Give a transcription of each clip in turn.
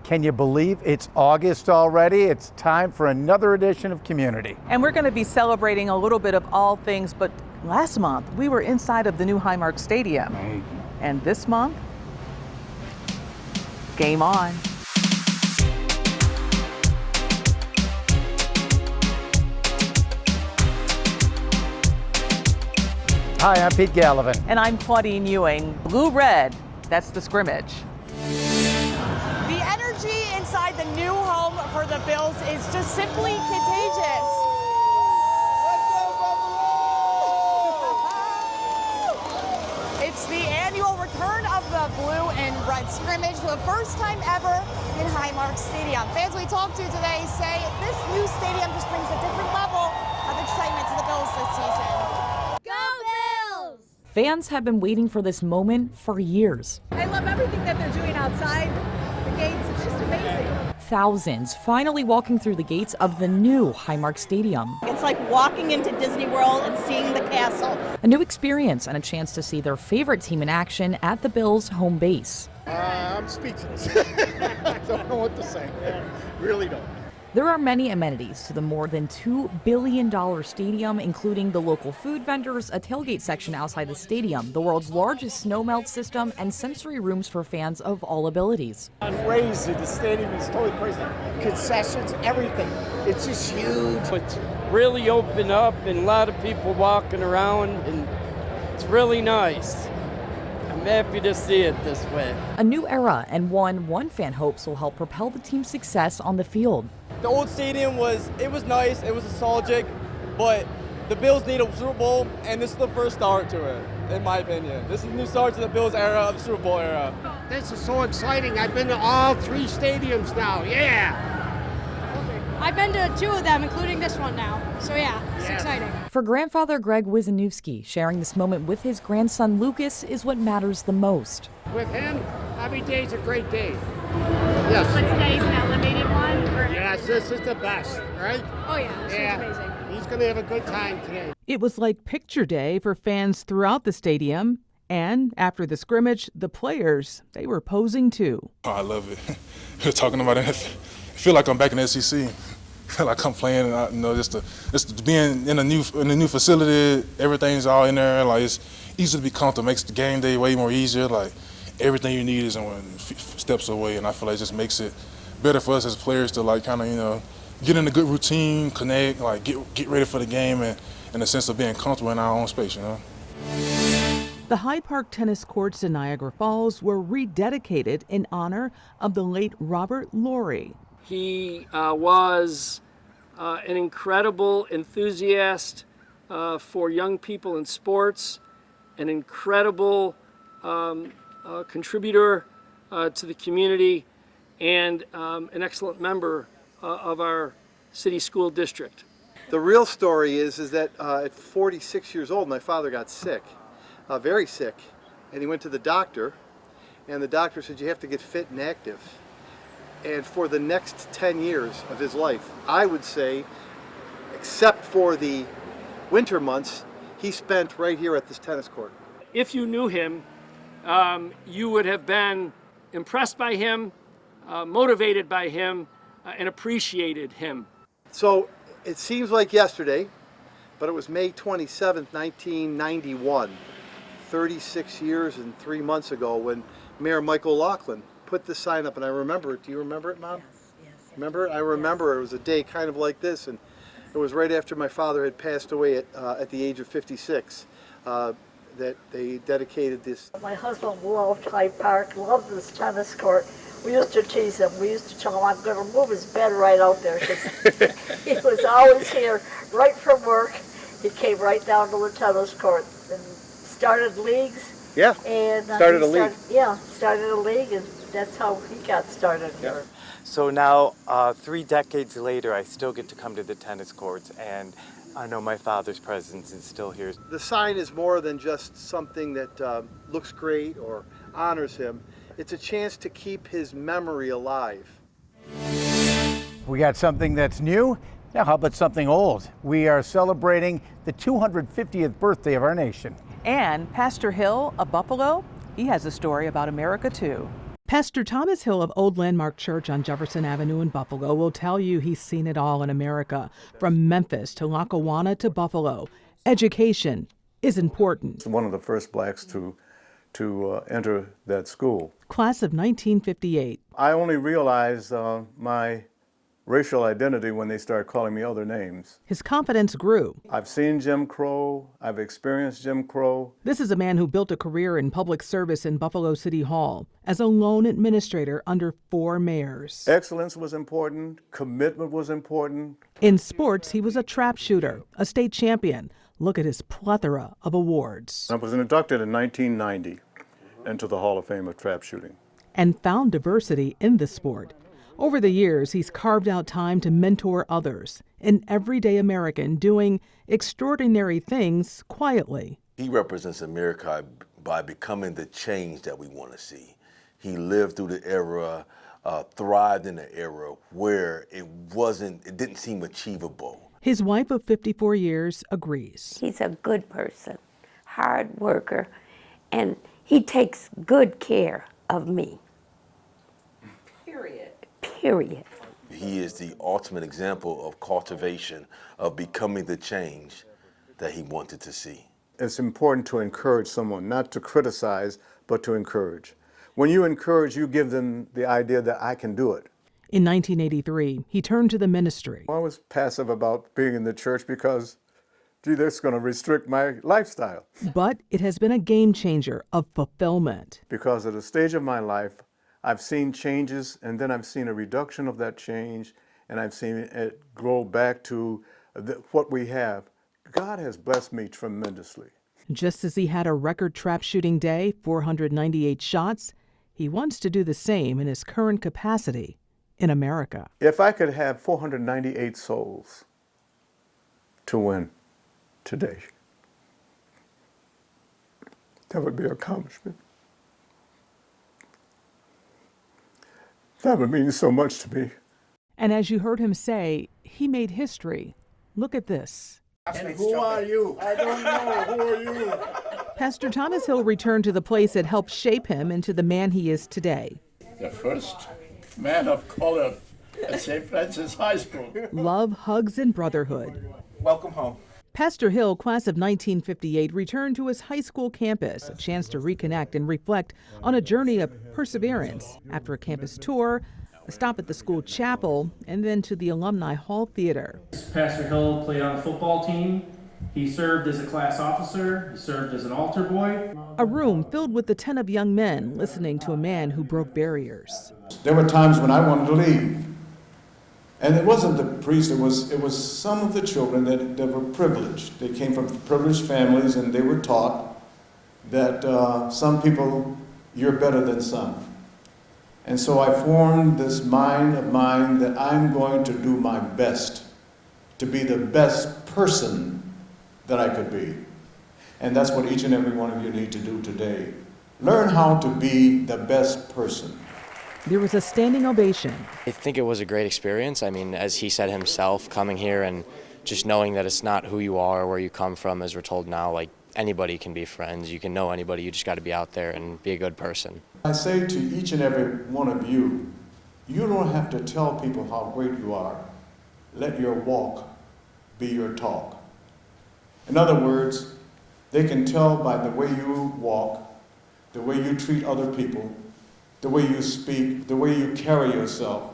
Can you believe it's August already? It's time for another edition of Community. And we're going to be celebrating a little bit of all things, but last month we were inside of the new Highmark Stadium. Right. And this month, game on. Hi, I'm Pete Gallivan. And I'm Claudine Ewing. Blue-red, that's the scrimmage. The energy inside the new home for the Bills is just simply contagious. It's the annual return of the blue and red scrimmage for the first time ever in Highmark Stadium. Fans we talked to today say this new stadium just brings a different level of excitement to the Bills this season. Go Bills! Fans have been waiting for this moment for years. I love everything that they're doing outside the gates. It's just amazing. Thousands finally walking through the gates of the new Highmark Stadium. It's like walking into Disney World and seeing the castle. A new experience and a chance to see their favorite team in action at the Bills' home base. I'm speechless. I don't know what to say. Really don't. There are many amenities to the more than $2 billion stadium, including the local food vendors, a tailgate section outside the stadium, the world's largest snow melt system, and sensory rooms for fans of all abilities. Crazy. The stadium is totally crazy. Concessions, everything. It's just huge. It's really opened up and a lot of people walking around, and it's really nice. I'm happy to see it this way. A new era, and one fan hopes will help propel the team's success on the field. The old stadium was nice, it was nostalgic, but the Bills need a Super Bowl, and this is the first start to it, in my opinion. This is the new start to the Bills era, of the Super Bowl era. This is so exciting. I've been to all 3 stadiums now. Yeah. I've been to 2 of them, including this one now. So yeah, it's exciting. For grandfather Greg Wisniewski, sharing this moment with his grandson Lucas is what matters the most. With him, every day's a great day. Yes. But today's an elevated one? Yes, this is the best, right? Oh yeah, this is amazing. He's going to have a good time today. It was like picture day for fans throughout the stadium. And after the scrimmage, the players, they were posing too. Oh, I love it. We're talking about it. I feel like I'm back in the SEC. I feel like I'm playing, just being in a new facility. Everything's all in there. Like, it's easy to be comfortable. Makes the game day way more easier. Like, everything you need is in steps away, and I feel like it just makes it better for us as players to get in a good routine, connect, like get ready for the game, and in a sense of being comfortable in our own space, The Hyde Park tennis courts in Niagara Falls were rededicated in honor of the late Bob Laurrie. He was an incredible enthusiast for young people in sports, an incredible contributor to the community, and an excellent member of our city school district. The real story is that at 46 years old, my father got sick, very sick, and he went to the doctor, and the doctor said, you have to get fit and active. And for the next 10 years of his life, I would say, except for the winter months, he spent right here at this tennis court. If you knew him, you would have been impressed by him, motivated by him, and appreciated him. So it seems like yesterday, but it was May 27th, 1991, 36 years and 3 months ago, when Mayor Michael Laughlin put this sign up, and I remember it. Do you remember it, Mom? Yes. Remember it? I remember it was a day kind of like this, and it was right after my father had passed away at the age of 56 that they dedicated this. My husband loved Hyde Park, loved this tennis court. We used to tease him. We used to tell him, I'm going to move his bed right out there, because he was always here right from work. He came right down to the tennis court and started leagues. Yeah, and started a league. Yeah, started a league, and that's how he got started here. So now, 3 decades later, I still get to come to the tennis courts, and I know my father's presence is still here. The sign is more than just something that looks great or honors him. It's a chance to keep his memory alive. We got something that's new. Now, how about something old? We are celebrating the 250th birthday of our nation. And Pastor Hill of Buffalo, he has a story about America too. Pastor Thomas Hill of Old Landmark Church on Jefferson Avenue in Buffalo will tell you he's seen it all in America, from Memphis to Lackawanna to Buffalo. Education is important. One of the first blacks to enter that school. Class of 1958. I only realized my racial identity when they started calling me other names. His confidence grew. I've seen Jim Crow. I've experienced Jim Crow. This is a man who built a career in public service in Buffalo City Hall as a lone administrator under 4 mayors. Excellence was important. Commitment was important. In sports, he was a trap shooter, a state champion. Look at his plethora of awards. I was inducted in 1990 into the Hall of Fame of trap shooting. And found diversity in the sport. Over the years, he's carved out time to mentor others, an everyday American doing extraordinary things quietly. He represents America by becoming the change that we want to see. He lived through the era, thrived in the era where it didn't seem achievable. His wife of 54 years agrees. He's a good person, hard worker, and he takes good care of me. Period. He is the ultimate example of cultivation, of becoming the change that he wanted to see. It's important to encourage someone, not to criticize, but to encourage. When you encourage, you give them the idea that I can do it. In 1983, he turned to the ministry. I was passive about being in the church because, gee, that's going to restrict my lifestyle. But it has been a game changer of fulfillment. Because at a stage of my life, I've seen changes, and then I've seen a reduction of that change, and I've seen it grow back to what we have. God has blessed me tremendously. Just as he had a record trap shooting day, 498 shots, he wants to do the same in his current capacity in America. If I could have 498 souls to win today, that would be an accomplishment. That would mean so much to me. And as you heard him say, he made history. Look at this. And who are you? I don't know. Who are you? Pastor Thomas Hill returned to the place that helped shape him into the man he is today. The first man of color at St. Francis High School. Love, hugs, and brotherhood. Welcome home. Pastor Hill, class of 1958, returned to his high school campus, a chance to reconnect and reflect on a journey of perseverance after a campus tour, a stop at the school chapel, and then to the Alumni Hall Theater. Pastor Hill played on the football team. He served as a class officer. He served as an altar boy. A room filled with the 10 of young men listening to a man who broke barriers. There were times when I wanted to leave. And it wasn't the priest, it was some of the children that were privileged. They came from privileged families, and they were taught that some people, you're better than some. And so I formed this mind of mine that I'm going to do my best to be the best person that I could be. And that's what each and every one of you need to do today. Learn how to be the best person. There was a standing ovation. I think it was a great experience. I mean, as he said himself, coming here and just knowing that it's not who you are or where you come from, as we're told now, like anybody can be friends. You can know anybody. You just got to be out there and be a good person. I say to each and every one of you, you don't have to tell people how great you are. Let your walk be your talk. In other words, they can tell by the way you walk, the way you treat other people, the way you speak, the way you carry yourself.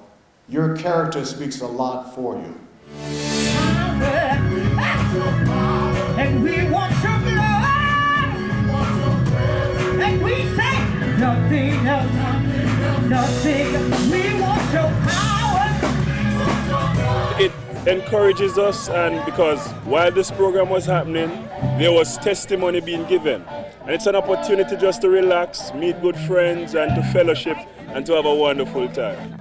Your character speaks a lot for you. And we want your blood, and we say nothing else, nothing. We want your power. It encourages us, and because while this program was happening, there was testimony being given. And it's an opportunity just to relax, meet good friends, and to fellowship, and to have a wonderful time.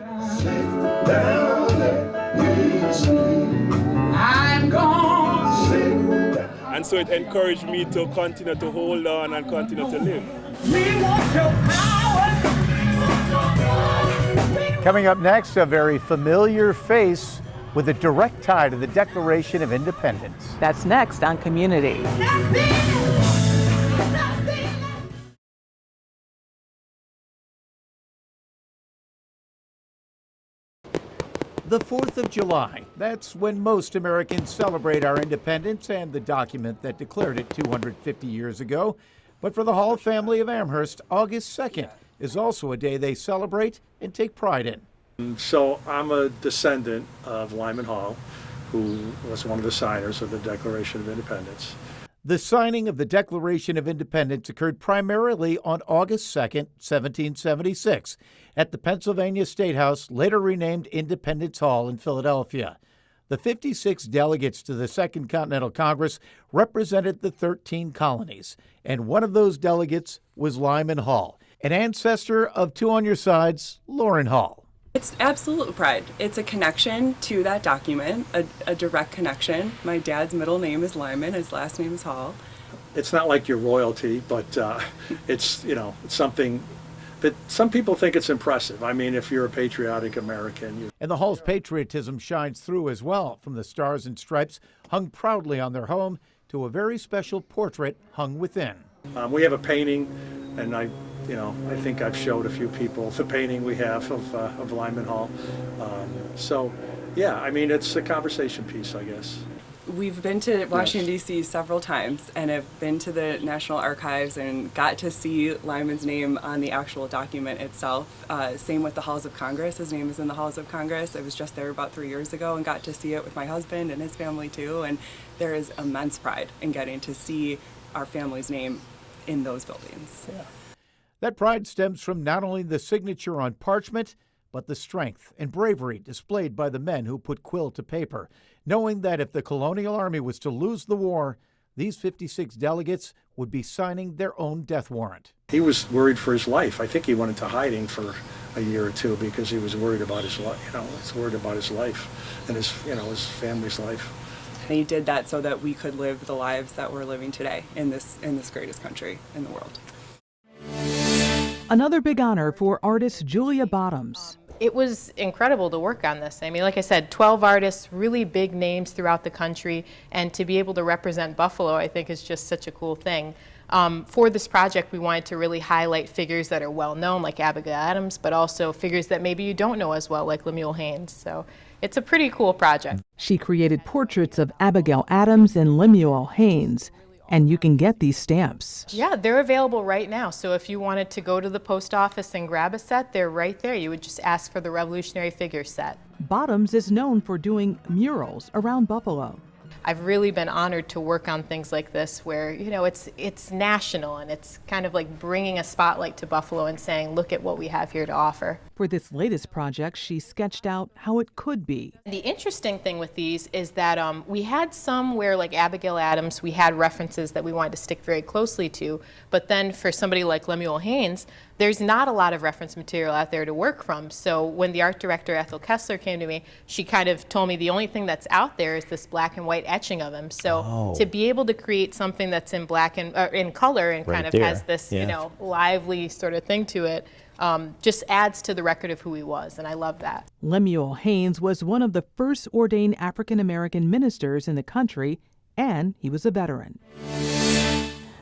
I'm gone. And so it encouraged me to continue to hold on and continue to live. We want your power. Coming up next, a very familiar face with a direct tie to the Declaration of Independence. That's next on CommUNITY. The 4th of July. That's when most Americans celebrate our independence and the document that declared it 250 years ago. But for the Hall family of Amherst, August 2nd is also a day they celebrate and take pride in. So I'm a descendant of Lyman Hall, who was one of the signers of the Declaration of Independence. The signing of the Declaration of Independence occurred primarily on August 2nd, 1776, at the Pennsylvania State House, later renamed Independence Hall in Philadelphia. The 56 delegates to the Second Continental Congress represented the 13 colonies, and one of those delegates was Lyman Hall, an ancestor of Two on Your Side's Lauren Hall. It's absolute pride. It's a connection to that document, a direct connection. My dad's middle name is Lyman, his last name is Hall. It's not like your royalty, but it's, it's something that some people think it's impressive. I mean, if you're a patriotic American. And the Hall's patriotism shines through as well, from the stars and stripes hung proudly on their home to a very special portrait hung within. We have a painting, and I think I've showed a few people the painting we have of Lyman Hall. So, yeah, I mean, it's a conversation piece, I guess. We've been to Washington, D.C. several times, and have been to the National Archives and got to see Lyman's name on the actual document itself. Same with the Halls of Congress. His name is in the Halls of Congress. I was just there about 3 years ago and got to see it with my husband and his family too, and there is immense pride in getting to see our family's name in those buildings. Yeah. That pride stems from not only the signature on parchment, but the strength and bravery displayed by the men who put quill to paper, knowing that if the colonial army was to lose the war, these 56 delegates would be signing their own death warrant. He was worried for his life. I think he went into hiding for a year or two because he was worried about his life. Worried about his life and his family's life. And he did that so that we could live the lives that we're living today in this greatest country in the world. Another big honor for artist Julia Bottoms. It was incredible to work on this. I mean, like I said, 12 artists, really big names throughout the country, and to be able to represent Buffalo, I think, is just such a cool thing. For this project, we wanted to really highlight figures that are well known, like Abigail Adams, but also figures that maybe you don't know as well, like Lemuel Haynes. So it's a pretty cool project. She created portraits of Abigail Adams and Lemuel Haynes, and you can get these stamps. Yeah, they're available right now. So if you wanted to go to the post office and grab a set, they're right there. You would just ask for the Revolutionary Figure set. Bottoms is known for doing murals around Buffalo. I've really been honored to work on things like this where, it's national, and it's kind of like bringing a spotlight to Buffalo and saying, look at what we have here to offer. For this latest project, she sketched out how it could be. The interesting thing with these is that we had some where, like Abigail Adams, we had references that we wanted to stick very closely to, but then for somebody like Lemuel Haynes, there's not a lot of reference material out there to work from. So when the art director, Ethel Kessler, came to me, she kind of told me the only thing that's out there is this black and white etching of him. So to be able to create something that's in black and in color and kind of has this, lively sort of thing to it, just adds to the record of who he was, and I love that. Lemuel Haynes was one of the first ordained African-American ministers in the country, and he was a veteran.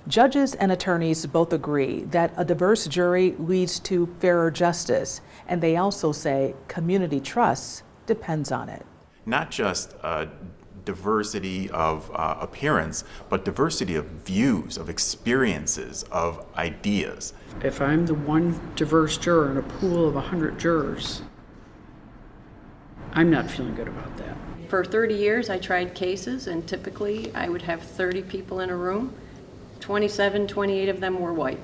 Judges and attorneys both agree that a diverse jury leads to fairer justice, and they also say community trust depends on it. Not just diversity of appearance, but diversity of views, of experiences, of ideas. If I'm the one diverse juror in a pool of 100 jurors, I'm not feeling good about that. For 30 years, I tried cases, and typically I would have 30 people in a room. 27, 28 of them were white.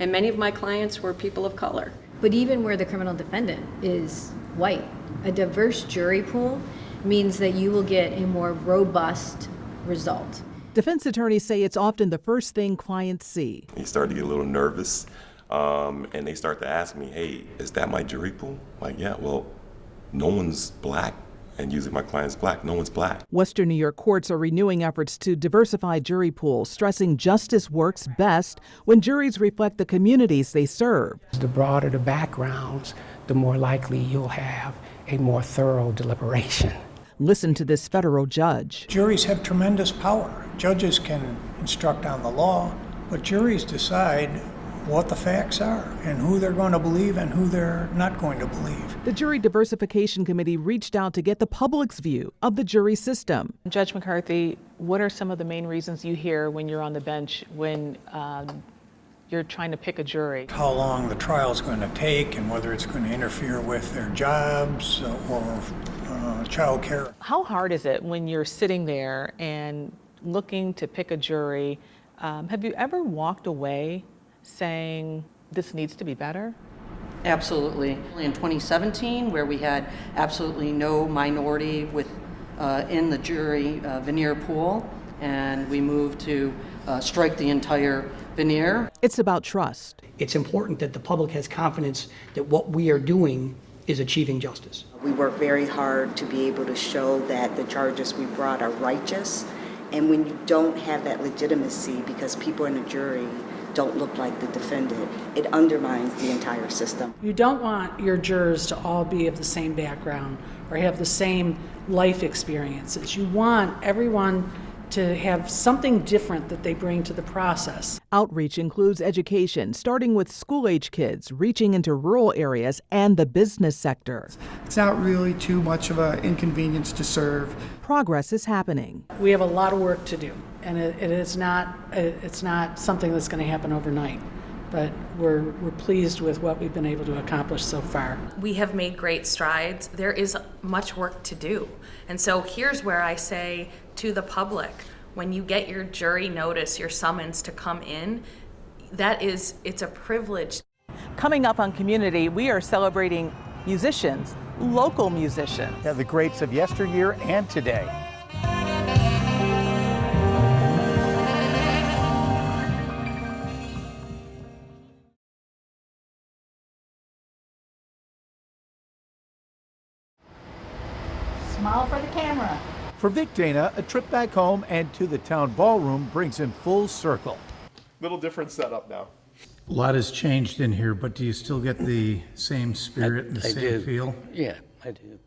And many of my clients were people of color. But even where the criminal defendant is white, a diverse jury pool means that you will get a more robust result. Defense attorneys say it's often the first thing clients see. You start to get a little nervous, and they start to ask me, hey, is that my jury pool? Like, yeah, well, no one's black. And usually my client's black, no one's black. Western New York courts are renewing efforts to diversify jury pools, stressing justice works best when juries reflect the communities they serve. The broader the backgrounds, the more likely you'll have a more thorough deliberation. Listen to this federal judge. Juries have tremendous power. Judges can instruct on the law, but juries decide what the facts are and who they're going to believe and who they're not going to believe. The Jury Diversification Committee reached out to get the public's view of the jury system. Judge McCarthy, what are some of the main reasons you hear when you're on the bench when you're trying to pick a jury? How long the trial is going to take and whether it's going to interfere with their jobs or child care. How hard is it when you're sitting there and looking to pick a jury? Have you ever walked away saying this needs to be better? Absolutely. In 2017, where we had absolutely no minority in the jury veneer pool, and we moved to strike the entire veneer. It's about trust. It's important that the public has confidence that what we are doing is achieving justice. We work very hard to be able to show that the charges we brought are righteous, and when you don't have that legitimacy because people in the jury don't look like the defendant, it undermines the entire system. You don't want your jurors to all be of the same background or have the same life experiences. You want everyone to have something different that they bring to the process. Outreach includes education, starting with school-age kids, reaching into rural areas and the business sector. It's not really too much of an inconvenience to serve. Progress is happening. We have a lot of work to do, and it's not something that's going to happen overnight. But we're pleased with what we've been able to accomplish so far. We have made great strides. There is much work to do. And so here's where I say to the public, when you get your jury notice, your summons to come in, it's a privilege. Coming up on Community, we are celebrating musicians, local musicians. Yeah, the greats of yesteryear and today. Smile for the camera. For Vic Dana, a trip back home and to the town ballroom brings him full circle. Little different setup now. A lot has changed in here, but do you still get the same spirit and the same feel? Yeah, I do.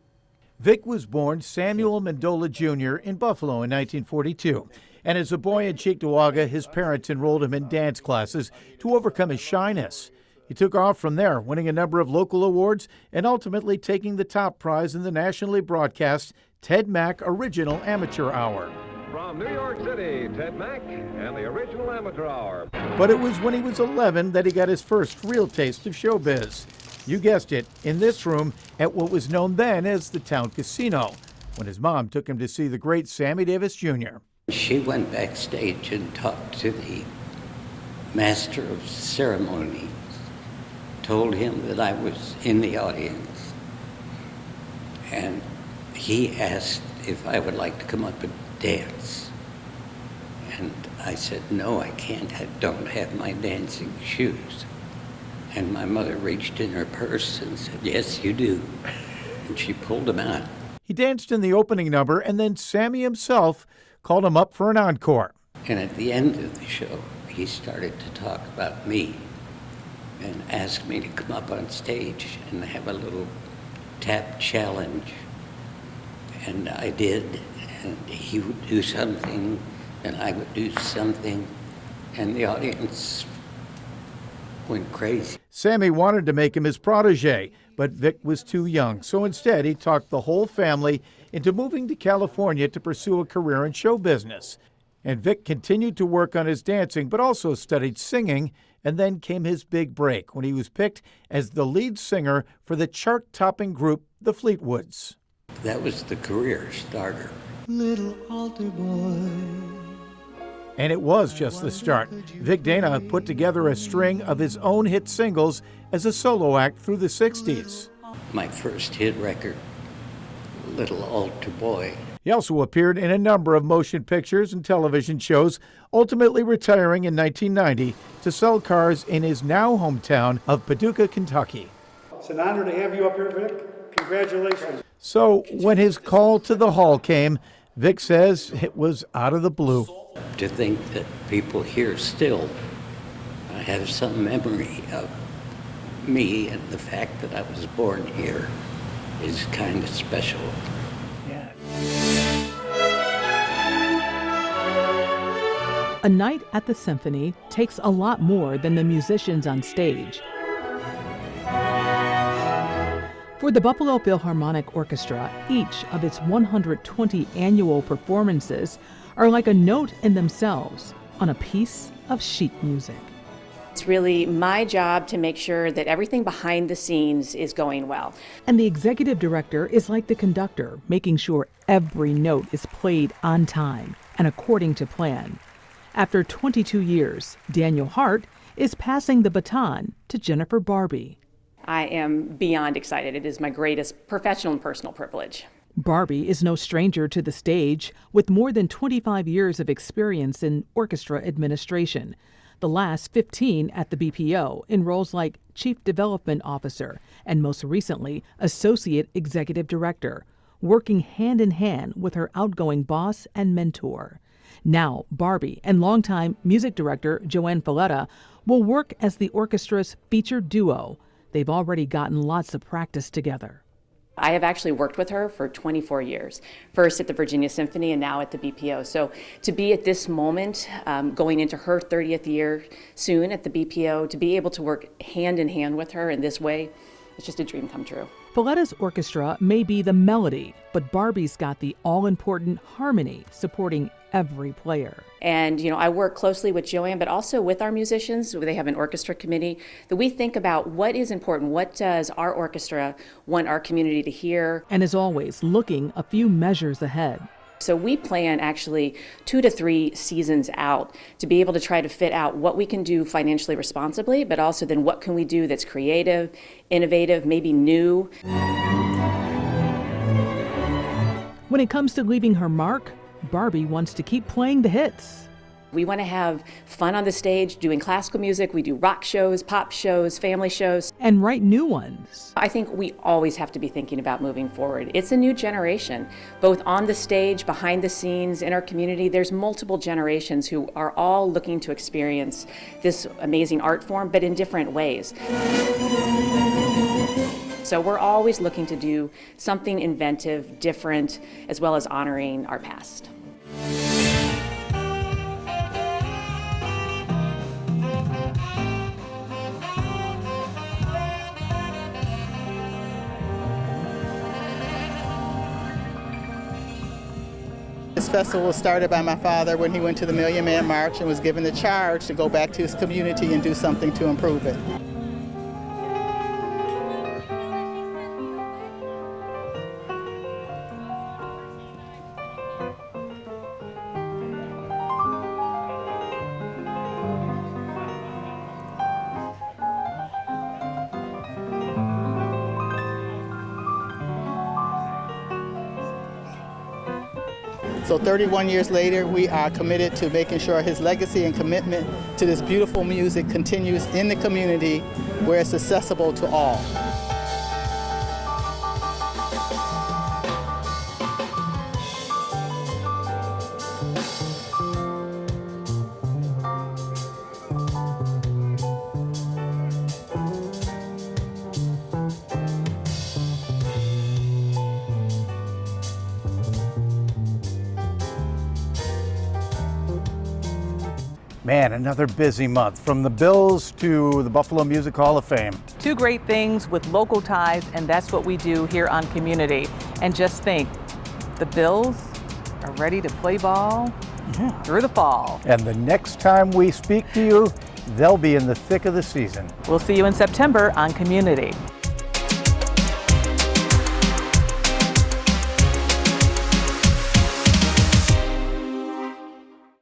Vic was born Samuel Mendola Jr. in Buffalo in 1942. And as a boy in Cheektowaga, his parents enrolled him in dance classes to overcome his shyness. He took off from there, winning a number of local awards and ultimately taking the top prize in the nationally broadcast Ted Mack Original Amateur Hour. From New York City, Ted Mack and the Original Amateur Hour. But it was when he was 11 that he got his first real taste of showbiz. You guessed it, in this room at what was known then as the Town Casino, when his mom took him to see the great Sammy Davis Jr. She went backstage and talked to the master of ceremonies, told him that I was in the audience, and he asked if I would like to come up and dance. And I said, no, I can't. I don't have my dancing shoes. And my mother reached in her purse and said, yes, you do. And she pulled them out. He danced in the opening number, and then Sammy himself called him up for an encore. And at the end of the show, he started to talk about me and asked me to come up on stage and have a little tap challenge. And I did, and he would do something, and I would do something, and the audience went crazy. Sammy wanted to make him his protege, but Vic was too young, so instead he talked the whole family into moving to California to pursue a career in show business. And Vic continued to work on his dancing, but also studied singing, and then came his big break when he was picked as the lead singer for the chart-topping group, the Fleetwoods. That was the career starter. Little altar boy. And it was just the start. Vic Dana put together a string of his own hit singles as a solo act through the 60s. My first hit record, Little Altar Boy. He also appeared in a number of motion pictures and television shows, ultimately retiring in 1990 to sell cars in his now hometown of Paducah, Kentucky. It's an honor to have you up here, Vic. Congratulations. So when his call to the hall came, Vic says it was out of the blue. To think that people here still have some memory of me and the fact that I was born here is kind of special. A night at the Symphony takes a lot more than the musicians on stage. For the Buffalo Philharmonic Orchestra, each of its 120 annual performances are like a note in themselves on a piece of sheet music. It's really my job to make sure that everything behind the scenes is going well. And the executive director is like the conductor, making sure every note is played on time and according to plan. After 22 years, Daniel Hart is passing the baton to Jennifer Barbie. I am beyond excited. It is my greatest professional and personal privilege. Barbie is no stranger to the stage, with more than 25 years of experience in orchestra administration. The last 15 at the BPO in roles like Chief Development Officer and most recently Associate Executive Director, working hand in hand with her outgoing boss and mentor. Now, Barbie and longtime music director Joanne Falletta will work as the orchestra's featured duo. They've already gotten lots of practice together. I have actually worked with her for 24 years, first at the Virginia Symphony and now at the BPO. So to be at this moment, going into her 30th year soon at the BPO, to be able to work hand in hand with her in this way, it's just a dream come true. Falletta's orchestra may be the melody, but Barbie's got the all-important harmony supporting every player. And, I work closely with Joanne, but also with our musicians. They have an orchestra committee that we think about what is important. What does our orchestra want our community to hear? And as always, looking a few measures ahead. So we plan actually 2 to 3 seasons out to be able to try to fit out what we can do financially responsibly, but also then what can we do that's creative, innovative, maybe new. When it comes to leaving her mark, Barbie wants to keep playing the hits. We want to have fun on the stage doing classical music. We do rock shows, pop shows, family shows. And write new ones. I think we always have to be thinking about moving forward. It's a new generation, both on the stage, behind the scenes, in our community. There's multiple generations who are all looking to experience this amazing art form, but in different ways. So we're always looking to do something inventive, different, as well as honoring our past. This festival was started by my father when he went to the Million Man March and was given the charge to go back to his community and do something to improve it. So 31 years later, we are committed to making sure his legacy and commitment to this beautiful music continues in the community where it's accessible to all. Man, another busy month, from the Bills to the Buffalo Music Hall of Fame. Two great things with local ties, and that's what we do here on Community. And just think, the Bills are ready to play ball through the fall. And the next time we speak to you, they'll be in the thick of the season. We'll see you in September on Community.